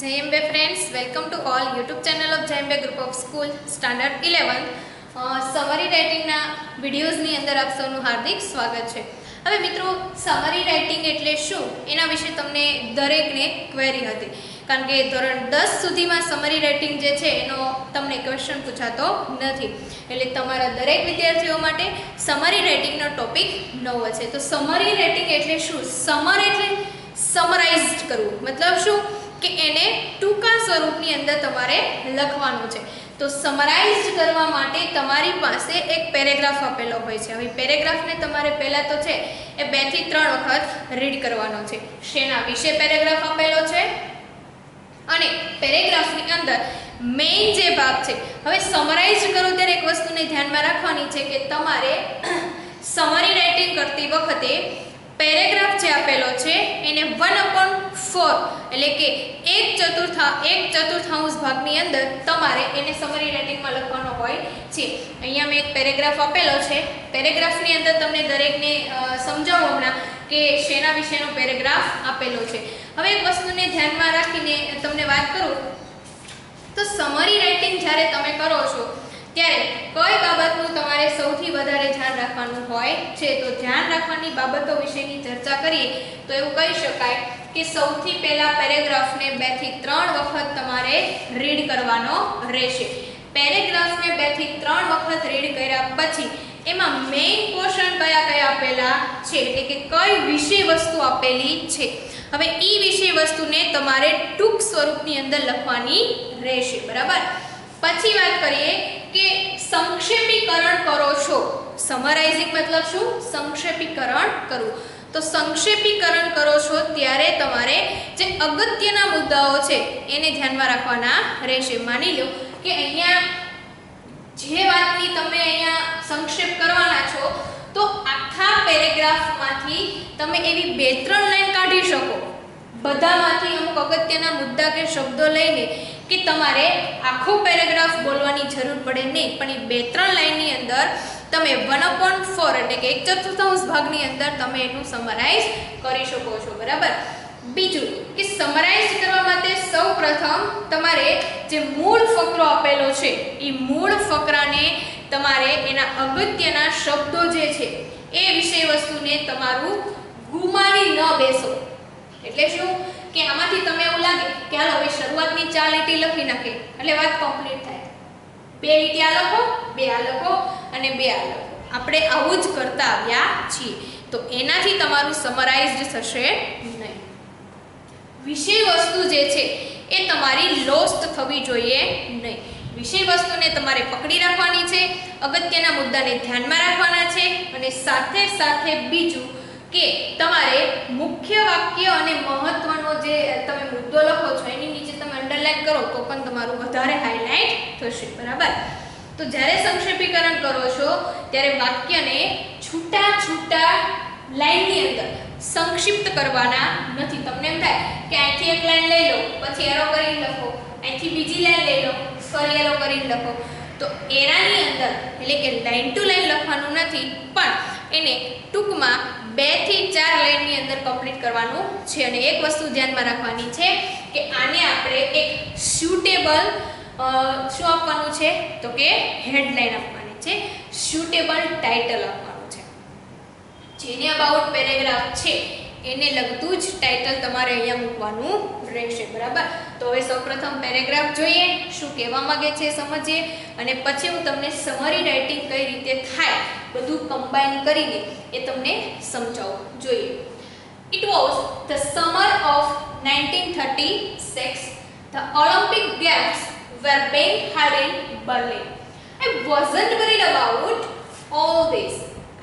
JMB friends, welcome to all YouTube channel of JMB Group of School Standard 11. Summary રાઇટિંગના વિડીયોઝની અંદર આપ સૌનું હાર્દિક સ્વાગત છે. હવે મિત્રો, સમરી રાઇટિંગ એટલે શું એના વિશે તમને દરેકને ક્વેરી હતી, કારણ કે ધોરણ 10 સુધીમાં સમરી રાઇટિંગ જે છે એનો તમને ક્વેશ્ચન પૂછાતો નથી, એટલે તમારા દરેક વિદ્યાર્થીઓ માટે સમરી રાઇટિંગનો ટોપિક નવો છે. તો સમરી રાઇટિંગ એટલે શું? સમર એટલે સમરાઇઝ્ડ કરવું, મતલબ શું કે એને ટૂંકા સ્વરૂપની અંદર તમારે લખવાનું છે. તો સમરાઇઝ કરવા માટે તમારી પાસે એક પેરેગ્રાફ આપેલો હોય છે. હવે પેરેગ્રાફને તમારે પહેલાં તો છે એ 2 થી 3 વખત રીડ કરવાનો છે. શેના વિશે પેરેગ્રાફ આપેલો છે અને પેરેગ્રાફની અંદર મેઇન જે ભાગ છે. હવે સમરાઇઝ કરો ત્યારે એક વસ્તુને ધ્યાનમાં રાખવાની છે કે તમારે સમરી રાઇટિંગ કરતી વખતે પેરેગ્રાફ જે આપેલો છે એને 1/4 એટલે કે 1/4 ભાગની અંદર તમારે એને સમરી રાઇટિંગમાં લખવાનો હોય છે. અહીંયા મેં એક પેરેગ્રાફ આપેલો છે. પેરેગ્રાફની અંદર તમને દરેકને સમજાવો હમણાં કે શેના વિશેનો પેરેગ્રાફ આપેલો છે. હવે એક વસ્તુને ધ્યાનમાં રાખીને તમને વાત કરું તો સમરી રાઇટિંગ જ્યારે તમે કરો છો ત્યારે કઈ બાબતનું તમારે સૌથી વધારે ધ્યાન રાખવાનું હોય છે? તો ધ્યાન રાખવાની બાબતો વિશેની ચર્ચા કરીએ તો એવું કહી શકાય કે સૌથી પહેલા પેરેગ્રાફને 2 થી 3 વખત તમારે રીડ કરવાનો રહેશે. પેરેગ્રાફને 2 થી 3 વખત રીડ કર્યા પછી એમાં મેઇન પોર્શન કયા આપેલા છે, એટલે કે કઈ વિષય વસ્તુ આપેલી છે. હવે ઈ વિષય વસ્તુને તમારે ટૂંક સ્વરૂપની અંદર લખવાની રહેશે, બરાબર. પછી વાત કરીએ કે સંક્ષેપીકરણ કરો છો. સમરાઇઝિંગ મતલબ શું? સંક્ષેપીકરણ કરવું. તો સંક્ષેપીકરણ કરો છો ત્યારે તમારે જે અગત્યના મુદ્દાઓ છે એને ધ્યાનમાં રાખવાના રહેશે. માની લો કે અહીંયા જે વાતની તમે અહીંયા સંક્ષેપ કરવાના છો તો આખા પેરેગ્રાફમાંથી તમે એવી 2-3 લાઈન કાઢી શકો, બધામાંથી અમુક અગત્યના મુદ્દા કે શબ્દો લઈને, કે તમારે આખો પેરેગ્રાફ બોલવાની જરૂર પડે નહીં, પણ એ 2-3 લાઈનની અંદર તમે 1/4 એટલે કે 1/4 ભાગની અંદર તમે એનું સમરાઇઝ કરી શકો છો, બરાબર. બીજું કે સમરાઇઝ કરવા માટે સૌપ્રથમ તમારે જે મૂળ ફકરો આપેલો છે એ મૂળ ફકરાને તમારે એના અગત્યના શબ્દો જે છે એ વિષય વસ્તુને તમારું ગુમાવી ન બેસો. એટલે શું કે આમાંથી તમે એવું લાગે કે હાલો હવે શરૂઆતની 4 લીટી લખી નાખે એટલે વાત કમ્પ્લીટ થાય. 2 લીટી આ લખો, 2 આ લખો અને 2 આ લખો. આપણે આવું જ કરતા આવ્યા છીએ, તો એનાથી તમારું સમરાઇઝ્ડ થશે નહીં. વિષય વસ્તુ જે છે એ તમારી લોસ્ટ થવી જોઈએ નહીં. વિષય વસ્તુને તમારે પકડી રાખવાની છે, અગત્યના મુદ્દાને ધ્યાનમાં રાખવાના છે, અને સાથે સાથે બીજું કે તમારે મુખ્ય વાક્ય અને મહત્વનો જે તમે મુદ્દો લખો છો એની નીચે તમે અંડરલાઈન કરો તો પણ તમારું વધારે હાઇલાઇટ થશે, બરાબર. તો જ્યારે સંક્ષેપીકરણ કરો છો ત્યારે વાક્યને છૂટા લાઈનની અંદર સંક્ષિપ્ત કરવાના નથી. તમને એમ થાય કે અહીંથી એક લાઈન લઈ લો, પછી એરો કરીને લખો, અહીંથી બીજી લાઈન લઈ લો, ફરી એરો કરીને લખો, તો એરાની અંદર એટલે કે લાઈન ટુ લાઈન લખવાનું નથી, પણ એને ટૂંકમાં 2 થી 4 લાઈનની અંદર કમ્પ્લીટ કરવાનું છે. અને એક વસ્તુ ધ્યાનમાં રાખવાની છે કે આને આપણે એક સ્યુટેબલ શું આપવાનું છે તો કે હેડલાઇન આપવાની છે, સ્યુટેબલ ટાઇટલ આપવાનું છે. જેને અબાઉટ પેરેગ્રાફ છે એને લગતું જ ટાઇટલ તમારે અહીંયા મૂકવાનું રહેશે, બરાબર. તો હવે સૌપ્રથમ પેરેગ્રાફ જોઈએ, શું કહેવા માંગે છે સમજીએ, અને પછી હું તમને સમરી રાઇટિંગ કઈ રીતે થાય બધું કમ્બાઈન કરીને એ તમને સમજાવું. જોઈએ. It was the summer of 1936. The Olympic Games were being held in Berlin. I wasn't worried about all this.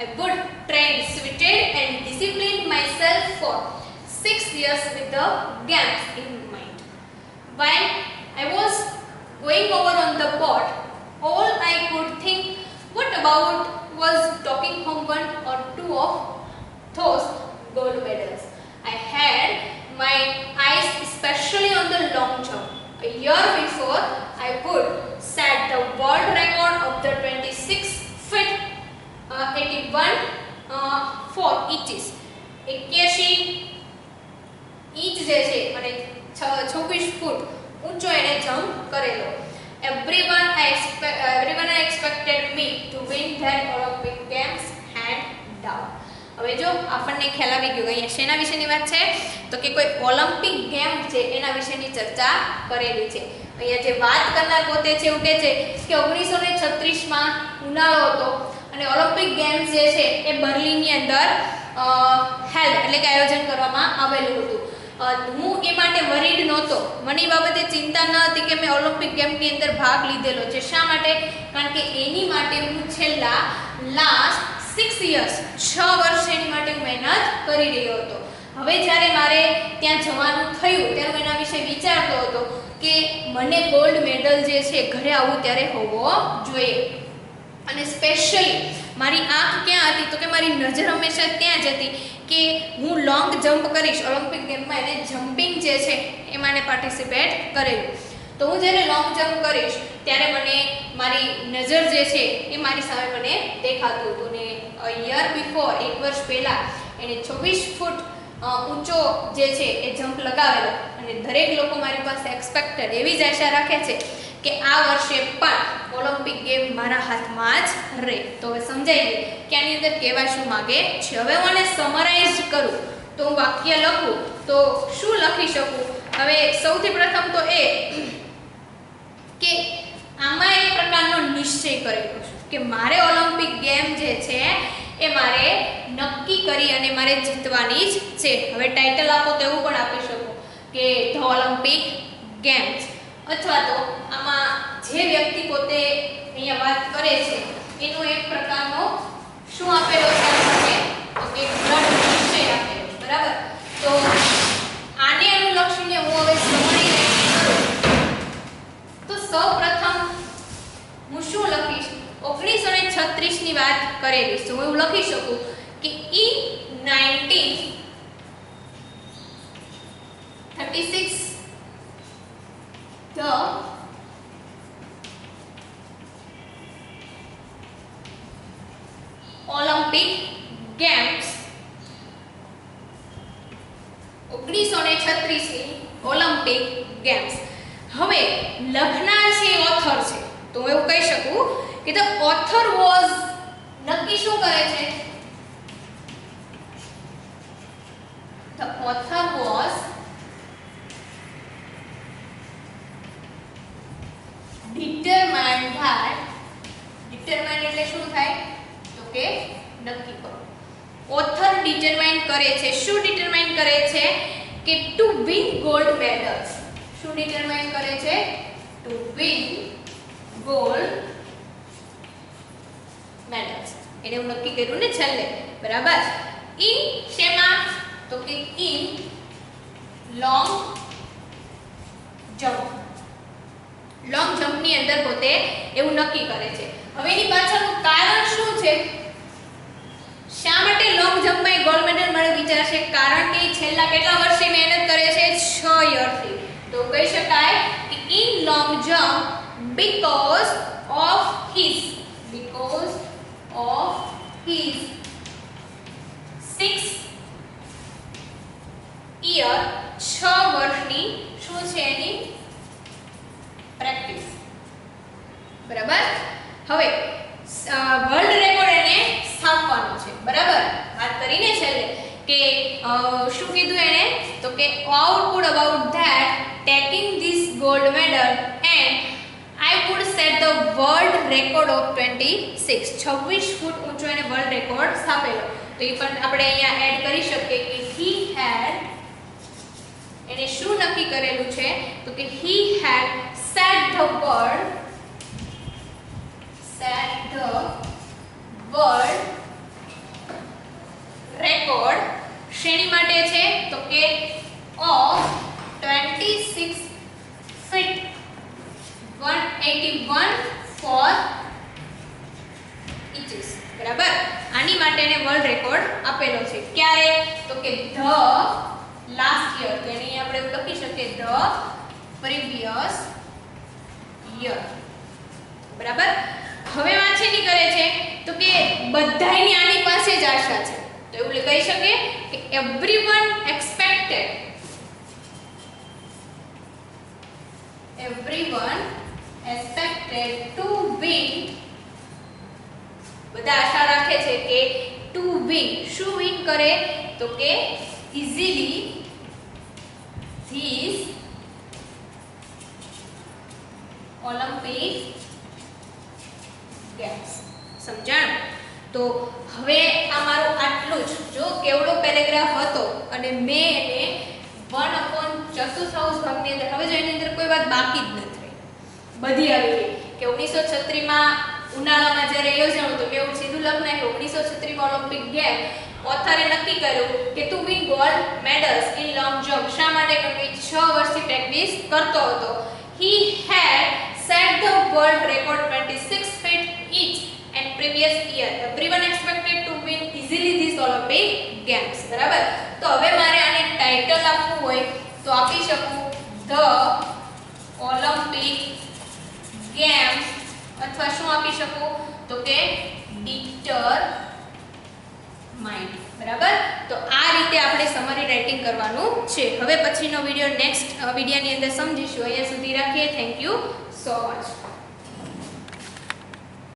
I would train, suited and disciplined myself for 6 years with the games in mind. When I was going over on the board, all I could think what about was taking home 1 or 2 of those gold medals. I had my eyes especially on the long jump. A year before, I would set the world record of the 26 feet 81 4 inches. 81 inch જે છે અને 26 ફૂટ ઊંચો એને jump કરેલો. everyone expected me to win that Olympic Games hand down. હવે જો આપણને ખ્યાલ આવી ગયો અહીંયા શેના વિશેની વાત છે તો કે કોઈ ઓલિમ્પિક ગેમ છે એના વિશેની ચર્ચા કરેલી છે. અહીંયા જે વાત કરનાર પોતે છે એવું કહે છે કે 1936 માં ઉનાળો હતો અને ઓલિમ્પિક ગેમ્સ જે છે એ બર્લિનની અંદર હેલ્ડ એટલે કે આયોજન કરવામાં આવેલું હતું. હું એ માટે વરીડ નહોતો, મને એ બાબતે ચિંતા ન હતી કે મેં ઓલિમ્પિક ગેમની અંદર ભાગ લીધેલો છે. શા માટે? કારણ કે એની માટે હું છેલ્લા લાસ્ટ 6 years 6 વર્ષ એની માટે હું મહેનત કરી રહ્યો હતો. હવે જ્યારે મારે ત્યાં જવાનું થયું ત્યારે હું એના વિશે વિચારતો હતો કે મને ગોલ્ડ મેડલ જે છે ઘરે આવું ત્યારે હોવો જોઈએ. અને સ્પેશિયલી મારી આંખ ક્યાં હતી તો કે મારી નજર હંમેશા ત્યાં જ હતી કે હું લોંગ જમ્પ કરીશ. ઓલિમ્પિક ગેમમાં એને જમ્પિંગ જે છે એમાં એને પાર્ટિસિપેટ કરેલું. તો હું જ્યારે લોંગ જમ્પ કરીશ ત્યારે મને મારી નજર જે છે એ મારી સામે મને દેખાતું હતું. ને યર બિફોર 1 વર્ષ પહેલાં એને 26 ફૂટ ઊંચો જે છે એ જમ્પ લગાવેલો અને દરેક લોકો મારી પાસે એક્સપેક્ટેડ એવી જ આશા રાખે છે કે આ વર્ષે પણ ઓલિમ્પિક ગેમ મારા હાથમાં જ રહે. તો હવે સમજાઈ ગયું કે આની અંદર કહેવા શું માગે છે. હવે હું આને સમરાઇઝ કરું તો હું વાક્ય લખું તો શું લખી શકું? હવે સૌથી પ્રથમ તો એ કે આમાં એક પ્રકારનો નિશ્ચય કરેલો છે કે મારે ઓલિમ્પિક ગેમ જે છે એ મારે નક્કી કરી અને મારે જીતવાની જ છે. હવે ટાઇટલ આપો તો એવું પણ આપી શકો કે ધ ઓલિમ્પિક ગેમ્સ, અથવા તો આમાં જે વ્યક્તિ પોતે અહીંયા વાત કરે છે એનો એક પ્રકારનો શું આપેલો છે આપણને તો કે દ્રઢ નિશ્ચય આપેલો છે. બરાબર? તો આને અનુલક્ષીને હું હવે સમરી કરું તો સૌપ્રથમ હું શું લખીશ? 1936 ની વાત કરેલી છે. હું એવું લખી શકું કે in 1936 the Olympic Games 1936 ની ઓલિમ્પિક ગેમ્સ. હવે લખનાર છે ઓથર છે તો હું એવું કહી શકું કે ધ ઓથર વોઝ નક્કી શું કરે છે? ધ ઓથર વોઝ ડિટરમાઇન્ડ એટલે શું થાય તો કે નક્કી કરો. ઓથર ડિટરમાઇન કરે છે. શું ડિટરમાઇન કરે છે? કે ટુ વિન ગોલ્ડ મેડલ્સ. શું ડિટરમાઇન કરે છે? To win gold medals. એને હું નક્કી કર્યું ને છેલ્લે. બરાબર? ઇન શેમાં તો કે ઇન લોંગ જમ્પ. લોંગ જમ્પની અંદર પોતે એવું નક્કી કરે છે. હવે એની પાછળનું કારણ શું છે? શા માટે લોંગ જમ્પમાં ગોલ્ડ મેડલ મળે વિચારશે? કારણ કે છેલ્લા કેટલા વર્ષથી મહેનત કરે છે? 6 યરથી. તો કહી શકાય કે in long jump because of his 6 year 6 વર્ષની શું છે એની પ્રેક્ટિસ. બરાબર? હવે વર્લ્ડ રેકોર્ડ એને સ્થાપવાનો છે. બરાબર? વાત કરીને છેલ્લે કે શું કીધું એને તો કે output about that taking this gold medal and I would set the world record of 26 ફૂટ ઊંચો એને વર્લ્ડ રેકોર્ડ સ્થાપેલો. તો એ પણ આપણે અહીંયા એડ કરી શકીએ કે he had એને શું નક્કી કરેલું છે તો કે he had set the world record શ્રેણી માટે છે તો કે of 26 feet 181 inches. બરાબર? આની માટે એને વર્લ્ડ રેકોર્ડ આપેલો છે. ક્યારે તો કે ધ લાસ્ટ યર. તો એની આપણે એવું લખી શકીએ ધ પ્રીવિયસ યર. બરાબર? હવે વાંચેની કરે છે તો કે બધાયની આની પાસે જ આશા છે. તો એવું કહી શકીએ કે everyone expected everyone expected to win. બધા આશા રાખે છે કે to win શું win કરે તો કે easily these Olympic games. સમજાણ? તો હવે આ મારું આટલું જ. જો કેવડો પેરેગ્રાફ હતો અને મેં એને 1/4 ભાગની અંદર, હવે જો એની અંદર કોઈ વાત બાકી જ નથી, બધી આવી ગઈ કે 1936 માં ઉનાળામાં જ્યારે યોજાણું તો મેં એવું સીધું લખ નાખ્યું 1936 માં ઓલિમ્પિક ગેમ. ઓથરે નક્કી કર્યું કે to win gold medals in long jump. શા માટે? કેમ કે 6 વર્ષથી પ્રેક્ટિસ કરતો હતો. He had set the world record 26 feet each and previous year. Everyone expected to win easily these Olympic games. બરાબર? તો હવે મારે આને ટાઇટલ આપવું હોય તો આપી શકું The Olympic Games, અથવા શું આપી શકું તો કે Determined. બરાબર? તો આ રીતે આપણે સમરી રાઇટિંગ કરવાનું છે. હવે પછીનો વિડિયો નેક્સ્ટ વિડિયોની અંદર સમજીશું. અહીંયા સુધી રાખીએ. Thank you so much.